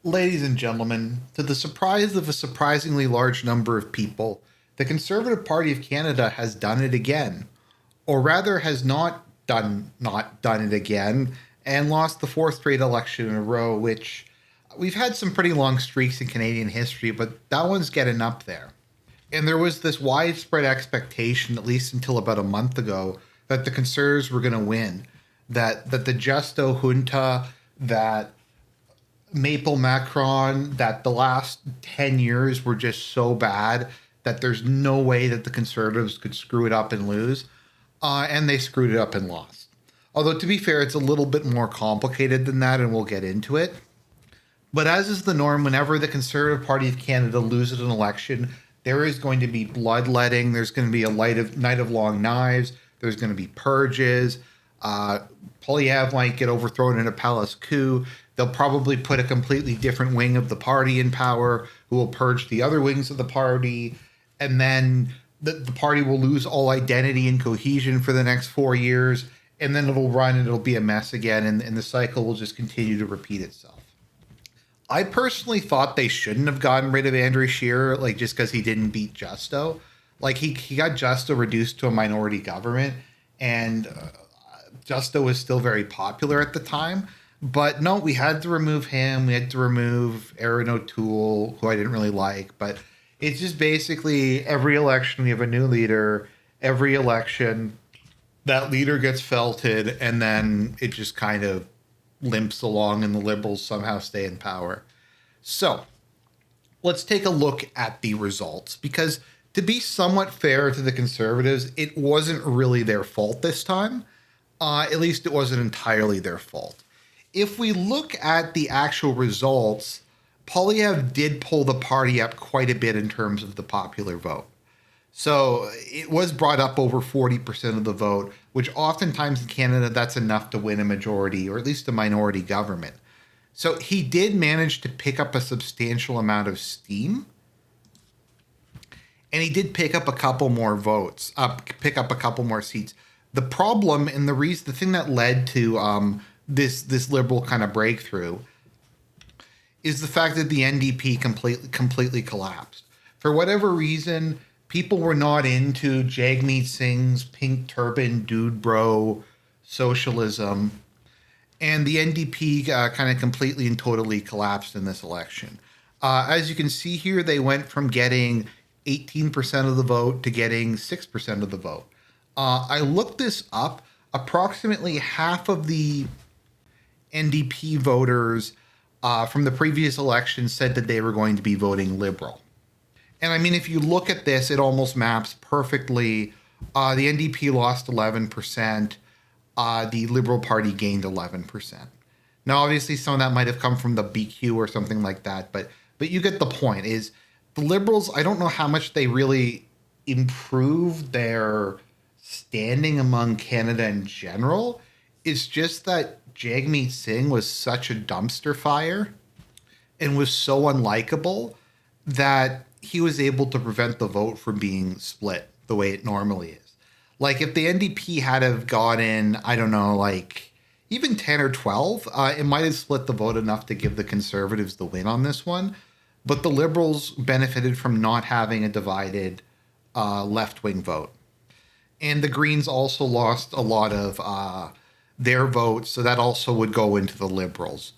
Ladies and gentlemen, to the surprise of a surprisingly large number of people, the Conservative Party of Canada has done it again, or rather has not done it again, and lost the fourth straight election in a row, which we've had some pretty long streaks in Canadian history, but that one's getting up there. And there was this widespread expectation, at least until about a month ago, that the Conservatives were going to win, that the Justo junta, that Maple Macron, that the last 10 years were just so bad that there's no way that the Conservatives could screw it up and lose. And they screwed it up and lost. Although, to be fair, it's a little bit more complicated than that, and we'll get into it. But as is the norm, whenever the Conservative Party of Canada loses an election, there is going to be bloodletting. There's going to be a night of long knives. There's going to be purges. Uh, Polyev might get overthrown in a palace coup. They'll probably put a completely different wing of the party in power who will purge the other wings of the party. And then the party will lose all identity and cohesion for the next 4 years. And then it'll run and it'll be a mess again. And the cycle will just continue to repeat itself. I personally thought they shouldn't have gotten rid of Andrew Scheer, like just because he didn't beat Justo. Like he got Justo reduced to a minority government, and Justo was still very popular at the time. But no, we had to remove him. We had to remove Aaron O'Toole, who I didn't really like. But it's just basically every election we have a new leader. Every election, that leader gets felted, and then it just kind of limps along, and the Liberals somehow stay in power. So let's take a look at the results because, to be somewhat fair to the Conservatives, it wasn't really their fault this time. At least it wasn't entirely their fault. If we look at the actual results, Polyev did pull the party up quite a bit in terms of the popular vote. So it was brought up over 40% of the vote, which oftentimes in Canada, that's enough to win a majority or at least a minority government. So he did manage to pick up a substantial amount of steam. And he did pick up a couple more votes, pick up a couple more seats. The problem and the thing that led to this liberal kind of breakthrough is the fact that the NDP completely collapsed. For whatever reason, people were not into Jagmeet Singh's pink turban dude bro socialism, and the NDP kind of completely and totally collapsed in this election. As you can see here, they went from getting 18% of the vote to getting 6% of the vote. I looked this up. Approximately half of the NDP voters from the previous election said that they were going to be voting Liberal. And I mean, if you look at this, it almost maps perfectly. The NDP lost 11%. The Liberal Party gained 11%. Now, obviously, some of that might have come from the BQ or something like that, but you get the point. Is the Liberals? I don't know how much they really improved their standing among Canada in general. It's just that Jagmeet Singh was such a dumpster fire and was so unlikable that he was able to prevent the vote from being split the way it normally is. Like if the NDP had have gotten, I don't know, like even 10 or 12, it might have split the vote enough to give the Conservatives the win on this one. But the Liberals benefited from not having a divided left-wing vote. And the Greens also lost a lot of their votes, so that also would go into the Liberals.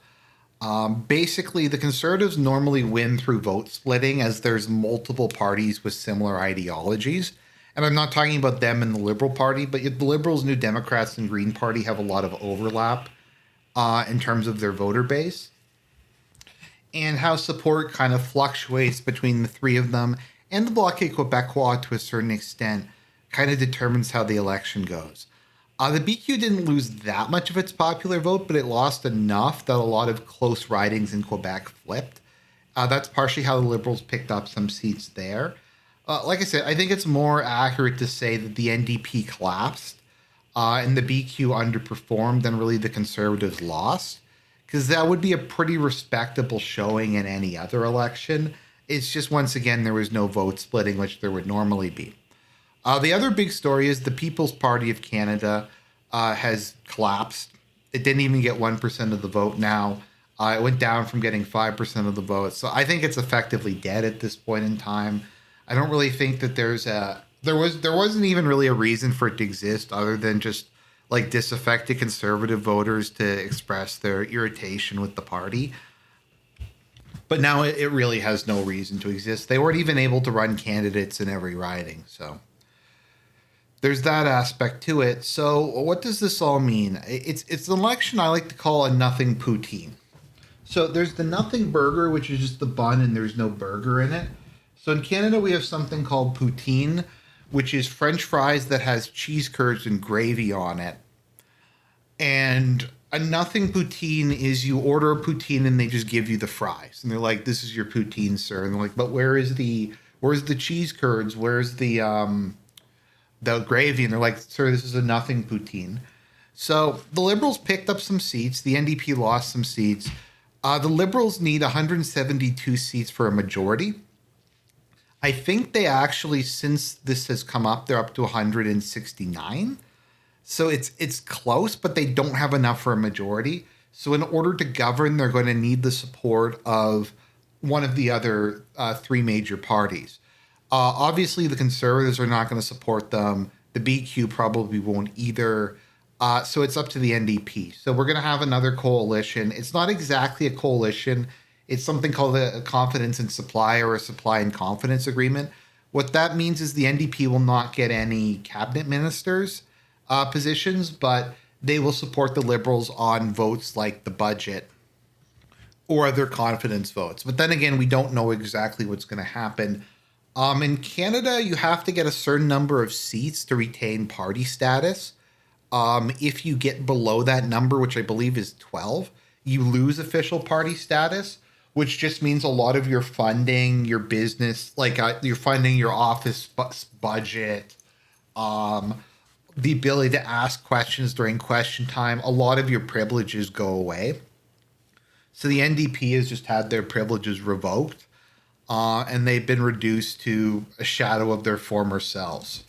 Basically, the Conservatives normally win through vote splitting as there's multiple parties with similar ideologies. And I'm not talking about them in the Liberal Party, but the Liberals, New Democrats, and Green Party have a lot of overlap in terms of their voter base. And how support kind of fluctuates between the three of them and the Bloc Québécois to a certain extent kind of determines how the election goes. The BQ didn't lose that much of its popular vote, but it lost enough that a lot of close ridings in Quebec flipped. That's partially how the Liberals picked up some seats there. Like I said, I think it's more accurate to say that the NDP collapsed and the BQ underperformed than really the Conservatives lost, because that would be a pretty respectable showing in any other election. It's just, once again, there was no vote splitting, which there would normally be. The other big story is the People's Party of Canada has collapsed. It didn't even get 1% of the vote now. It went down from getting 5% of the vote. So I think it's effectively dead at this point in time. I don't really think that there wasn't even really a reason for it to exist other than just like disaffected conservative voters to express their irritation with the party. But now it really has no reason to exist. They weren't even able to run candidates in every riding. So there's that aspect to it. So what does this all mean? It's an election I like to call a nothing poutine. So there's the nothing burger, which is just the bun and there's no burger in it. So in Canada, we have something called poutine, which is French fries that has cheese curds and gravy on it. And a nothing poutine is you order a poutine and they just give you the fries. And they're like, this is your poutine, sir. And they're like, but where's the cheese curds? Where's the gravy? And they're like, sir, this is a nothing poutine. So the Liberals picked up some seats. The NDP lost some seats. The Liberals need 172 seats for a majority. I think they actually, since this has come up, they're up to 169. So it's close, but they don't have enough for a majority. So in order to govern, they're going to need the support of one of the other three major parties. Obviously, the Conservatives are not going to support them. The BQ probably won't either. So it's up to the NDP. So we're going to have another coalition. It's not exactly a coalition. It's something called a confidence and supply or a supply and confidence agreement. What that means is the NDP will not get any cabinet ministers positions, but they will support the Liberals on votes like the budget or other confidence votes. But then again, we don't know exactly what's going to happen. In Canada, you have to get a certain number of seats to retain party status. If you get below that number, which I believe is 12, you lose official party status, which just means a lot of your funding, your business, like you're funding your office budget, the ability to ask questions during question time, a lot of your privileges go away. So the NDP has just had their privileges revoked, and they've been reduced to a shadow of their former selves.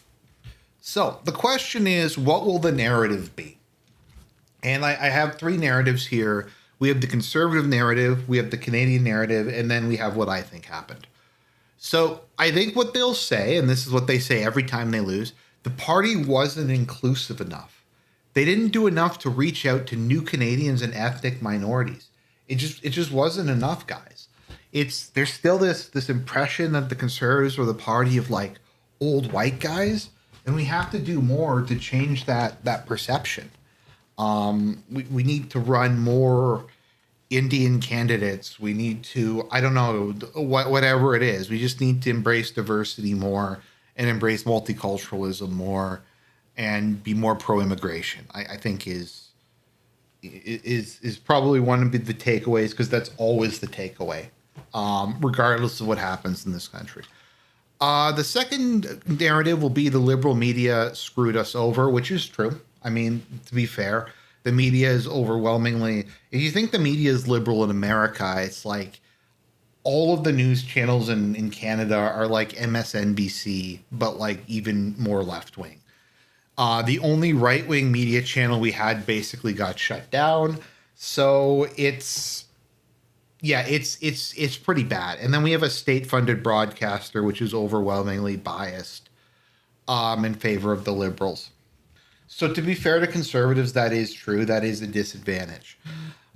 So the question is, what will the narrative be? And I have three narratives here. We have the conservative narrative, we have the Canadian narrative, and then we have what I think happened. So I think what they'll say, and this is what they say every time they lose, the party wasn't inclusive enough. They didn't do enough to reach out to new Canadians and ethnic minorities. It just wasn't enough, guys. There's still this impression that the Conservatives are the party of like old white guys, and we have to do more to change that perception. We need to run more Indian candidates. We need to, I don't know, whatever it is. We just need to embrace diversity more and embrace multiculturalism more and be more pro-immigration. I think is probably one of the takeaways, because that's always the takeaway, regardless of what happens in this country. The second narrative will be the liberal media screwed us over, which is true. I mean, to be fair, the media is overwhelmingly, if you think the media is liberal in America, it's like all of the news channels in Canada are like MSNBC, but like even more left wing. The only right wing media channel we had basically got shut down. So it's pretty bad. And then we have a state funded broadcaster, which is overwhelmingly biased in favor of the Liberals. So to be fair to Conservatives, that is true. That is a disadvantage.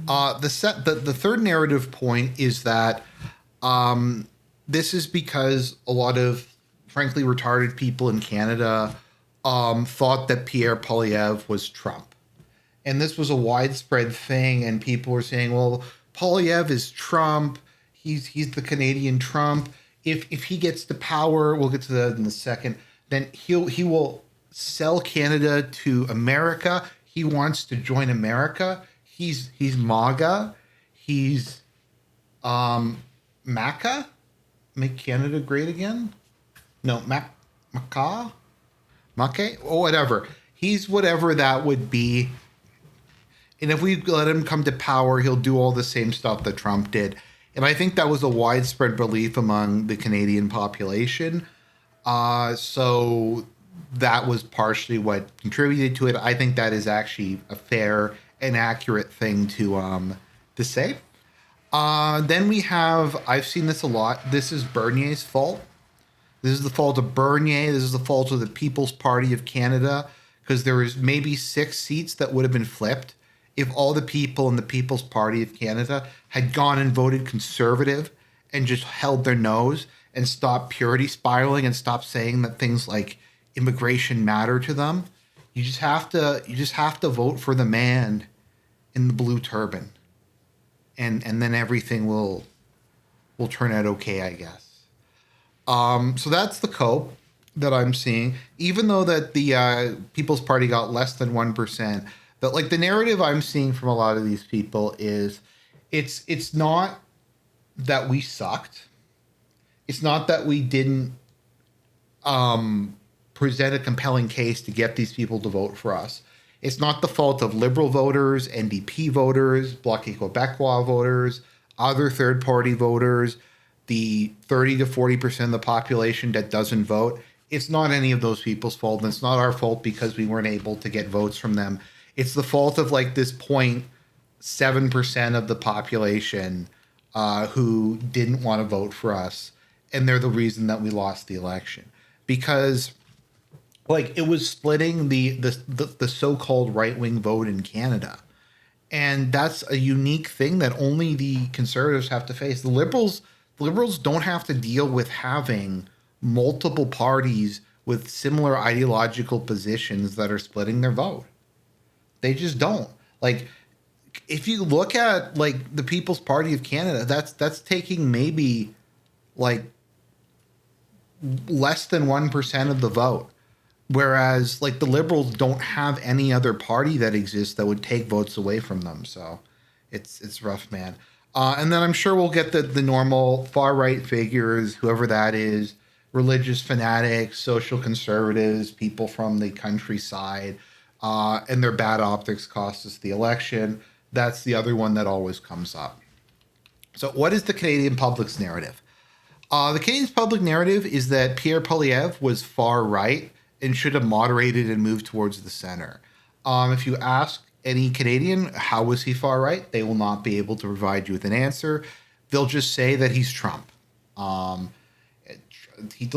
The third narrative point is that this is because a lot of frankly retarded people in Canada thought that Pierre Poilievre was Trump. And this was a widespread thing, and people were saying, well, Poilievre is Trump. He's the Canadian Trump. If he gets to power, we'll get to that in a second, then he will sell Canada to America. He wants to join America. He's MAGA. He's MACA. Make Canada great again. No, MACA, or whatever. He's whatever that would be. And if we let him come to power, he'll do all the same stuff that Trump did. And I think that was a widespread belief among the Canadian population. So that was partially what contributed to it. I think that is actually a fair and accurate thing to say. Then we have, I've seen this a lot. This is Bernier's fault. This is the fault of Bernier. This is the fault of the People's Party of Canada, because there was maybe 6 seats that would have been flipped if all the people in the People's Party of Canada had gone and voted conservative and just held their nose and stopped purity spiraling and stopped saying that things like immigration matter to them. You just have to vote for the man in the blue turban, and then everything will turn out okay, I guess. So that's the cope that I'm seeing. Even though that the People's Party got less than 1%, that like the narrative I'm seeing from a lot of these people is, it's not that we sucked. It's not that we didn't present a compelling case to get these people to vote for us. It's not the fault of Liberal voters, NDP voters, Bloc Québécois voters, other third party voters, the 30 to 40% of the population that doesn't vote. It's not any of those people's fault. And it's not our fault because we weren't able to get votes from them. It's the fault of like this 0.7% of the population who didn't want to vote for us. And they're the reason that we lost the election. Because like it was splitting the so-called right-wing vote in Canada. And that's a unique thing that only the conservatives have to face. The liberals don't have to deal with having multiple parties with similar ideological positions that are splitting their vote. They just don't. Like if you look at like the People's Party of Canada, that's taking maybe like less than 1% of the vote. Whereas like the liberals don't have any other party that exists that would take votes away from them. So it's rough, man. And then I'm sure we'll get the normal far right figures, whoever that is, religious fanatics, social conservatives, people from the countryside, and their bad optics cost us the election. That's the other one that always comes up. So what is the Canadian public's narrative? The Canadian public narrative is that Pierre Poilievre was far right and should have moderated and moved towards the center. If you ask any Canadian, how was he far right? They will not be able to provide you with an answer. They'll just say that he's Trump. They'll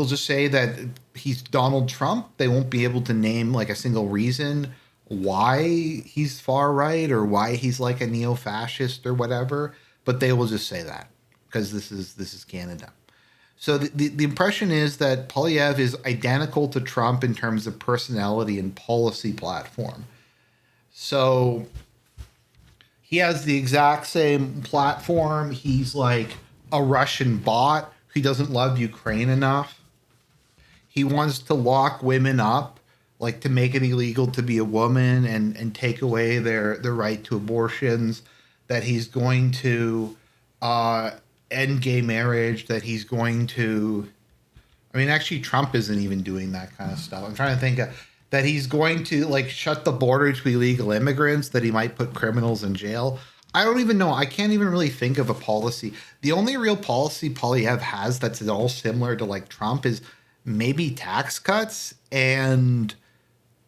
just say that he's Donald Trump. They won't be able to name like a single reason why he's far right or why he's like a neo-fascist or whatever. But they will just say that because this is Canada. So the impression is that Poilievre is identical to Trump in terms of personality and policy platform. So he has the exact same platform. He's like a Russian bot. He doesn't love Ukraine enough. He wants to lock women up, like to make it illegal to be a woman and take away their right to abortions, that he's going to end gay marriage, that he's going to, I mean, actually Trump isn't even doing that kind of stuff. I'm trying to think of, that he's going to like shut the border to illegal immigrants, that he might put criminals in jail. I don't even know. I can't even really think of a policy. The only real policy Poilievre has that's at all similar to like Trump is maybe tax cuts, and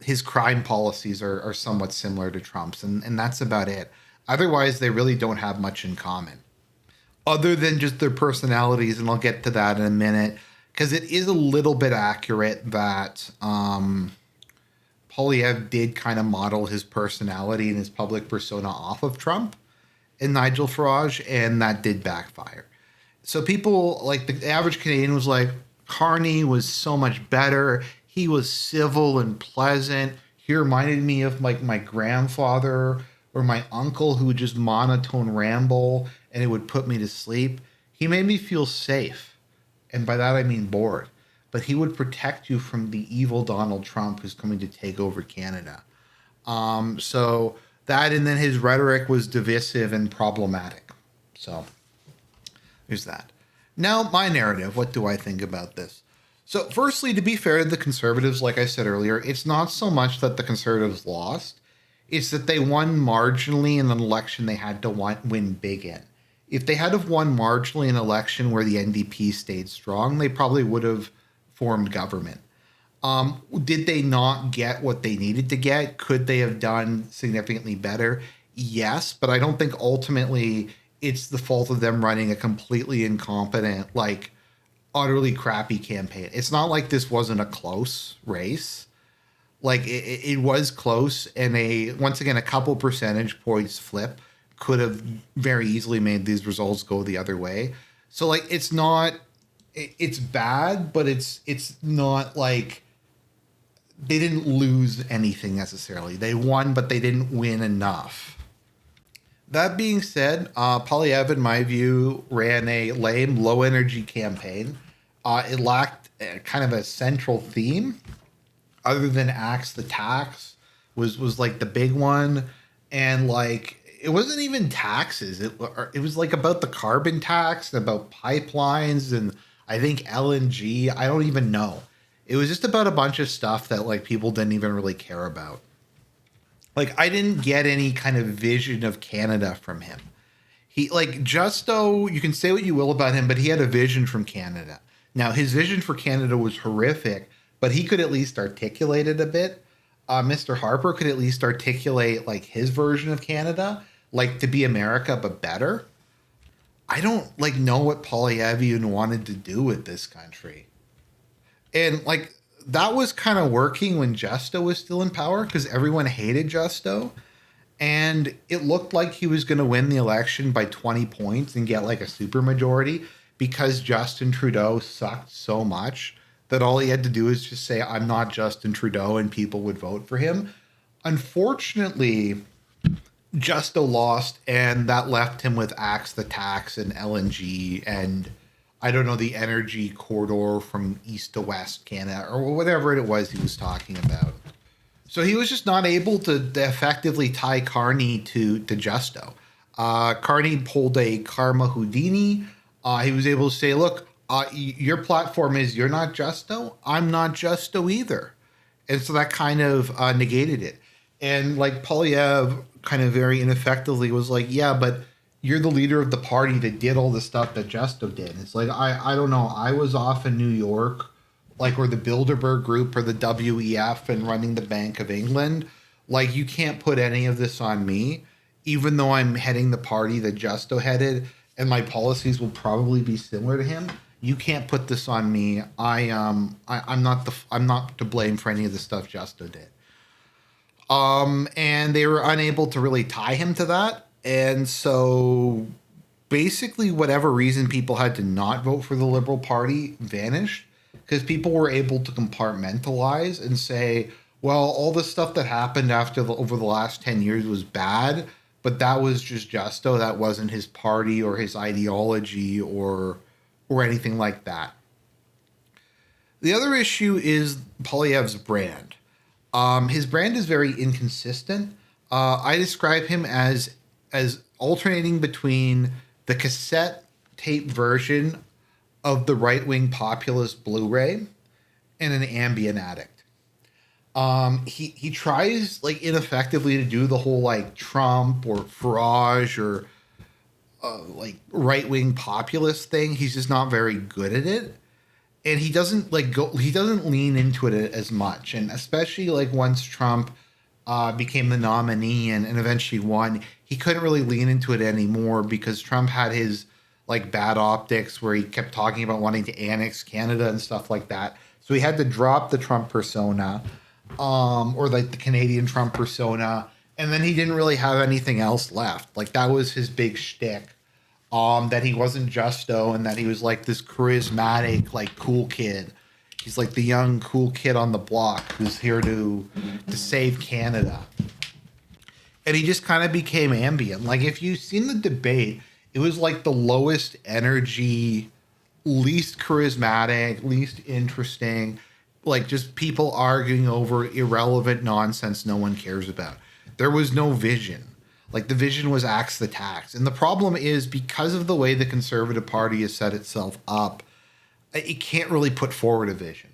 his crime policies are somewhat similar to Trump's, and that's about it. Otherwise, they really don't have much in common other than just their personalities, and I'll get to that in a minute, because it is a little bit accurate that Poilievre did kind of model his personality and his public persona off of Trump and Nigel Farage, and that did backfire. So people, like the average Canadian was like, Carney was so much better. He was civil and pleasant. He reminded me of like my grandfather or my uncle who would just monotone ramble and it would put me to sleep. He made me feel safe. And by that I mean bored. But he would protect you from the evil Donald Trump who's coming to take over Canada. So that, and then his rhetoric was divisive and problematic. So there's that. Now, my narrative. What do I think about this? So, firstly, to be fair to the Conservatives, like I said earlier, it's not so much that the Conservatives lost. It's that they won marginally in an election they had to win big in. If they had have won marginally an election where the NDP stayed strong, they probably would have formed government. Did they not get what they needed to get? Could they have done significantly better? Yes, but I don't think ultimately it's the fault of them running a completely incompetent, like utterly crappy campaign. It's not like this wasn't a close race. Like it was close, and once again a couple percentage points flip could have very easily made these results go the other way. So like it's not, it's bad, but it's not like they didn't lose anything necessarily. They won, but they didn't win enough. That being said, Poilievre, in my view, ran a lame, low energy campaign. It lacked kind of a central theme, other than Axe the Tax was like the big one, and like it wasn't even taxes. It was like about the carbon tax and about pipelines and I think LNG. I don't even know. It was just about a bunch of stuff that like people didn't even really care about. Like I didn't get any kind of vision of Canada from him. He like Justo, you can say what you will about him, but he had a vision from Canada. Now his vision for Canada was horrific, but he could at least articulate it a bit. Mr. Harper could at least articulate like his version of Canada, like to be America but better. I don't like know what Poilievre even wanted to do with this country. And like that was kind of working when Justo was still in power because everyone hated Justo. And it looked like he was going to win the election by 20 points and get like a supermajority because Justin Trudeau sucked so much that all he had to do is just say, I'm not Justin Trudeau, and people would vote for him. Unfortunately, Justo lost, and that left him with Axe the Tax and LNG and I don't know, the energy corridor from east to west Canada or whatever it was he was talking about. So he was just not able to effectively tie Carney to Justo. Carney pulled a Karma Houdini. He was able to say, look, your platform is you're not Justo. I'm not Justo either. And so that kind of negated it. And like Poilievre kind of very ineffectively was like, yeah, but you're the leader of the party that did all the stuff that Justo did. It's like, I don't know. I was off in New York, like, or the Bilderberg Group or the WEF and running the Bank of England. Like, you can't put any of this on me, even though I'm heading the party that Justo headed and my policies will probably be similar to him. You can't put this on me. I'm not to blame for any of the stuff Justo did. And they were unable to really tie him to that. And so basically whatever reason people had to not vote for the Liberal Party vanished because people were able to compartmentalize and say, well, all the stuff that happened over the last 10 years was bad, but that was just Justo. That wasn't his party or his ideology or anything like that. The other issue is Poilievre's brand. His brand is very inconsistent. I describe him as alternating between the cassette tape version of the right-wing populist Blu-ray and an Ambien addict. He tries like ineffectively to do the whole like Trump or Farage or like right-wing populist thing. He's just not very good at it. And he doesn't lean into it as much. And especially like once Trump became the nominee and eventually won, he couldn't really lean into it anymore because Trump had his like bad optics where he kept talking about wanting to annex Canada and stuff like that. So he had to drop the Trump persona, or like the Canadian Trump persona. And then he didn't really have anything else left. Like that was his big shtick, that he wasn't Justo and that he was like this charismatic, like cool kid. He's like the young, cool kid on the block who's here to save Canada. And he just kind of became Ambien. Like, if you've seen the debate, it was like the lowest energy, least charismatic, least interesting, like just people arguing over irrelevant nonsense no one cares about. There was no vision. Like, the vision was Axe the Tax. And the problem is because of the way the Conservative Party has set itself up, it can't really put forward a vision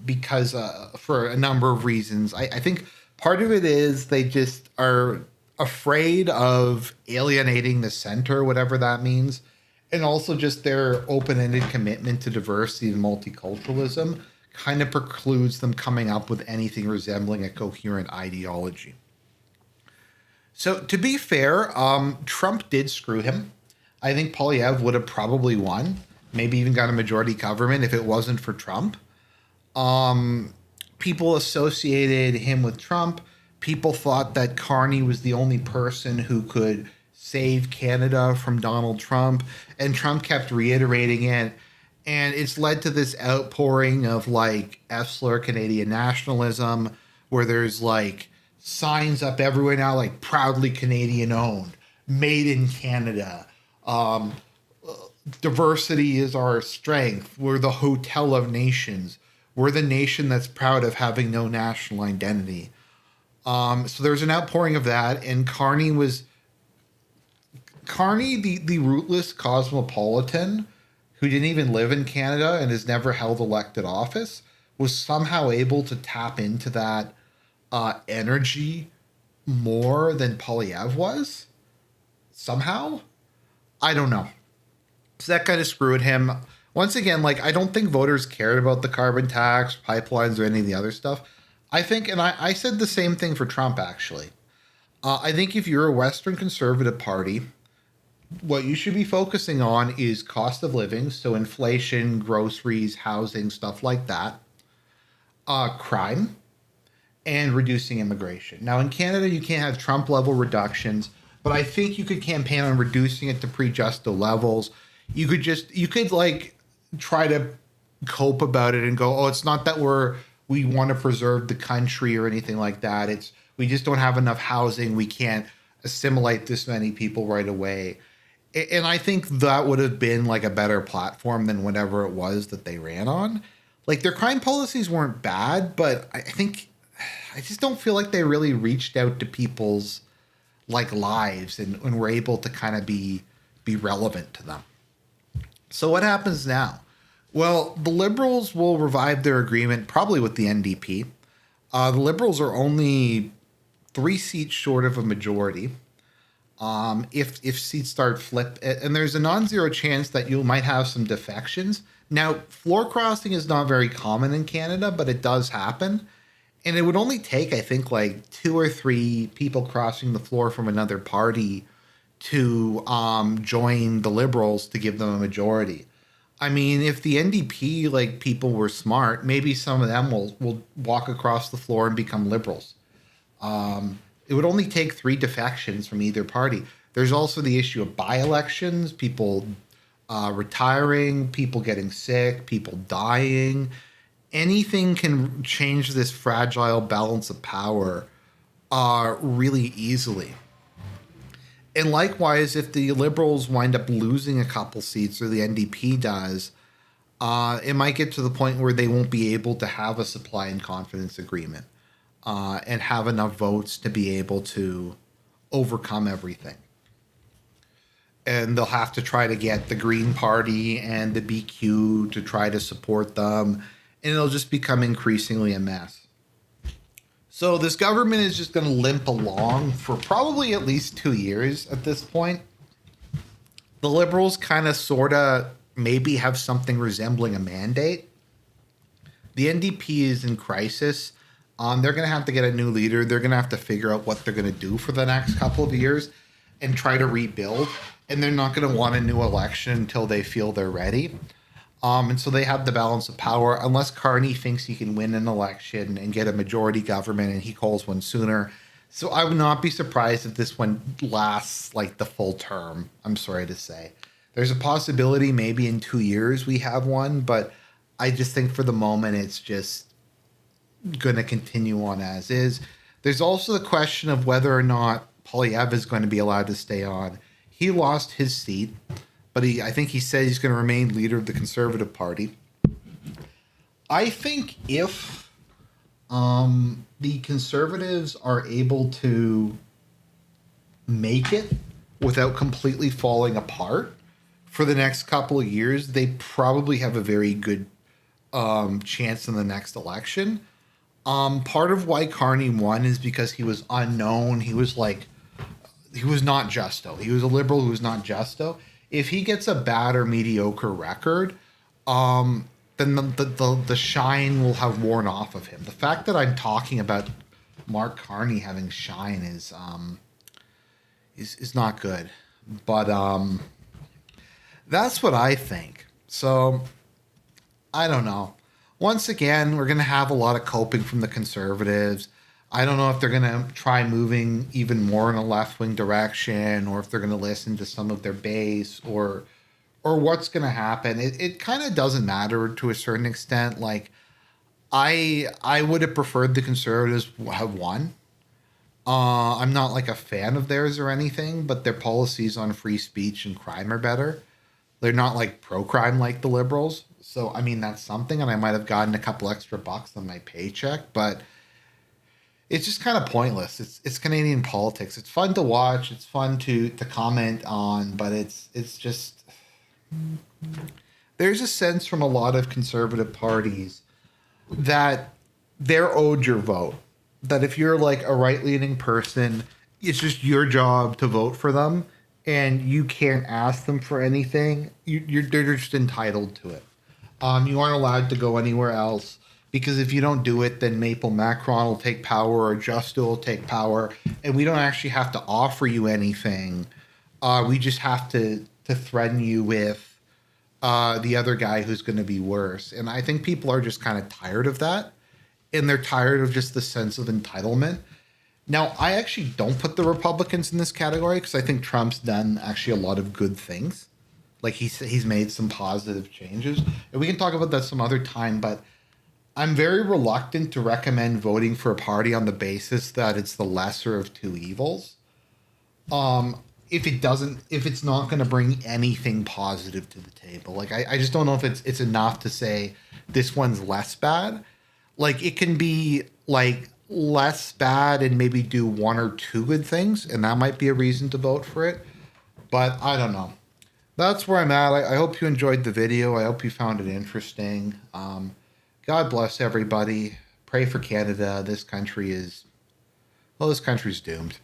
because for a number of reasons. I think part of it is they just are afraid of alienating the center, whatever that means. And also just their open-ended commitment to diversity and multiculturalism kind of precludes them coming up with anything resembling a coherent ideology. So to be fair, Trump did screw him. I think Polyev would have probably won, maybe even got a majority government if it wasn't for Trump. People associated him with Trump. People thought that Carney was the only person who could save Canada from Donald Trump, and Trump kept reiterating it. And it's led to this outpouring of like F-slur Canadian nationalism, where there's like signs up everywhere now, like proudly Canadian owned, made in Canada. Diversity is our strength. We're the hotel of nations. We're the nation that's proud of having no national identity. So there's an outpouring of that, and Carney, the rootless cosmopolitan who didn't even live in Canada and has never held elected office, was somehow able to tap into that energy more than Polyev was. Somehow, I don't know. So that kind of screwed him. Once again, like, I don't think voters cared about the carbon tax, pipelines, or any of the other stuff. I think, and I said the same thing for Trump, actually. I think if you're a Western conservative party, what you should be focusing on is cost of living, so inflation, groceries, housing, stuff like that, crime, and reducing immigration. Now, in Canada, you can't have Trump-level reductions, but I think you could campaign on reducing it to pre-Justo levels. You could like try to cope about it and go, oh, it's not that we want to preserve the country or anything like that. It's we just don't have enough housing. We can't assimilate this many people right away. And I think that would have been like a better platform than whatever it was that they ran on. Like their crime policies weren't bad, but I think I just don't feel like they really reached out to people's like lives and were able to kind of be relevant to them. So what happens now? Well, the Liberals will revive their agreement probably with the NDP. The Liberals are only 3 seats short of a majority. If seats start flip, and there's a non-zero chance that you might have some defections. Now, floor crossing is not very common in Canada, but it does happen. And it would only take, I think, like 2 or 3 people crossing the floor from another party to join the Liberals to give them a majority. I mean, if the NDP, like, people were smart, maybe some of them will walk across the floor and become Liberals. It would only take 3 defections from either party. There's also the issue of by-elections, people retiring, people getting sick, people dying. Anything can change this fragile balance of power really easily. And likewise, if the Liberals wind up losing a couple seats, or the NDP does, it might get to the point where they won't be able to have a supply and confidence agreement and have enough votes to be able to overcome everything. And they'll have to try to get the Green Party and the BQ to try to support them, and it'll just become increasingly a mess. So this government is just going to limp along for probably at least 2 years at this point. The Liberals kind of sort of maybe have something resembling a mandate. The NDP is in crisis. They're going to have to get a new leader. They're going to have to figure out what they're going to do for the next couple of years and try to rebuild. And they're not going to want a new election until they feel they're ready. And so they have the balance of power. Unless Carney thinks he can win an election and get a majority government, and he calls one sooner. So I would not be surprised if this one lasts like the full term. I'm sorry to say. There's a possibility maybe in 2 years we have one, but I just think for the moment it's just going to continue on as is. There's also the question of whether or not Polyev is going to be allowed to stay on. He lost his seat, but I think he said he's going to remain leader of the Conservative Party. I think if the Conservatives are able to make it without completely falling apart for the next couple of years, they probably have a very good chance in the next election. Part of why Carney won is because he was unknown. He was not Justo. He was a Liberal who was not Justo. If he gets a bad or mediocre record, then the shine will have worn off of him. The fact that I'm talking about Mark Carney having shine is is not good. But that's what I think. So I don't know. Once again, we're going to have a lot of coping from the conservatives. I don't know if they're going to try moving even more in a left wing direction, or if they're going to listen to some of their base, or what's going to happen. It kind of doesn't matter to a certain extent. Like I would have preferred the conservatives have won. I'm not like a fan of theirs or anything, but their policies on free speech and crime are better. They're not like pro crime like the liberals. So I mean that's something, and I might have gotten a couple extra bucks on my paycheck, but it's just kind of pointless. It's Canadian politics. It's fun to watch. It's fun to comment on, but it's just there's a sense from a lot of conservative parties that they're owed your vote. That if you're like a right leaning person, it's just your job to vote for them, and you can't ask them for anything. They're just entitled to it. You aren't allowed to go anywhere else because if you don't do it, then Maple Macron will take power or Justo will take power, and we don't actually have to offer you anything. We just have to threaten you with the other guy who's going to be worse. And I think people are just kind of tired of that, and they're tired of just the sense of entitlement. Now, I actually don't put the Republicans in this category because I think Trump's done actually a lot of good things. Like he's made some positive changes, and we can talk about that some other time. But I'm very reluctant to recommend voting for a party on the basis that it's the lesser of two evils. If it's not going to bring anything positive to the table, like I just don't know if it's enough to say this one's less bad. Like it can be like less bad and maybe do one or two good things, and that might be a reason to vote for it. But I don't know. That's where I'm at. I hope you enjoyed the video. I hope you found it interesting. God bless everybody. Pray for Canada. This country's doomed.